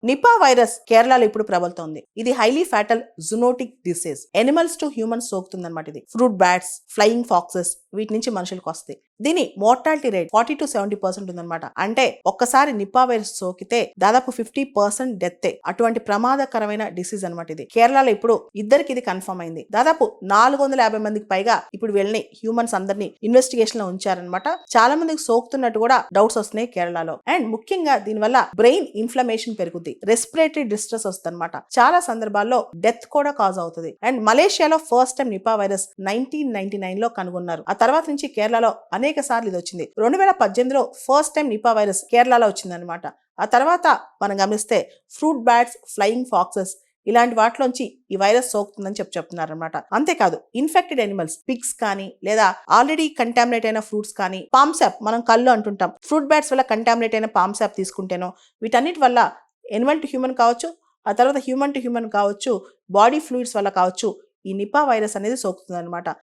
Nipah virus కేరళలో ఇప్పుడు ప్రబలుతోంది. ఇది highly fatal zoonotic disease. Animals to humans సోకుతుంది అనమాట. ఇది ఫ్రూట్ బ్యాట్స్, ఫ్లయింగ్ ఫాక్సెస్ వీటి నుంచి మనుషులకు వస్తాయి. దీని మోర్టాలిటీ రేట్ 40-70% ఉందన్నమాట. అంటే ఒక్కసారి నిపా వైరస్ సోకితే దాదాపు 50% డెత్తే. అటువంటి ప్రమాదకరమైన డిసీజ్ అనమాట ఇది. కేరళలో ఇప్పుడు ఇద్దరికి ఇది కన్ఫర్మ్ అయింది. దాదాపు 450 మందికి పైగా ఇప్పుడు వెళ్ళి హ్యూమన్స్ అందరినీ ఇన్వెస్టిగేషన్ లో ఉంచారనమాట. చాలా మందికి సోకుతున్నట్టు కూడా డౌట్స్ వస్తున్నాయి కేరళలో. అండ్ ముఖ్యంగా దీనివల్ల బ్రెయిన్ ఇన్ఫ్లమేషన్ పెరుగుతుంది, రెస్పిరేటరీ డిస్ట్రెస్ వస్తుంది అనమాట. చాలా సందర్భాల్లో డెత్ కూడా కాజ్ అవుతుంది. అండ్ మలేషియాలో ఫస్ట్ టైం నిపా వైరస్ 1999 లో కనుగొన్నారు. ఆ తర్వాత నుంచి కేరళలో అనేక సార్లు ఇది వచ్చింది. 2018లో ఫస్ట్ టైం నిపా వైరస్ కేరళలో వచ్చింది అనమాట. ఆ తర్వాత మనం గమనిస్తే ఫ్రూట్ బ్యాట్స్, ఫ్లయింగ్ ఫాక్సెస్ ఇలాంటి వాటిలోంచి ఈ వైరస్ సోకుతుందని చెప్తున్నారు అనమాట. అంతేకాదు ఇన్ఫెక్టెడ్ ఎనిమల్స్, పిగ్స్ కానీ లేదా ఆల్రెడీ కంటామినేట్ అయిన ఫ్రూట్స్ కానీ, పామ్సాప్ మనం కళ్ళు అంటుంటాం, ఫ్రూట్ బ్యాట్స్ వల్ల కంటామినేట్ అయిన పామ్సాప్ తీసుకుంటేనో వీటన్నిటి వల్ల ఎనిమల్ టు హ్యూమన్ కావచ్చు, ఆ తర్వాత హ్యూమన్ టు హ్యూమన్ కావచ్చు, బాడీ ఫ్లూయిడ్స్ వల్ల కావచ్చు, ఈ నిపా వైరస్ అనేది సోకుతుంది అనమాట.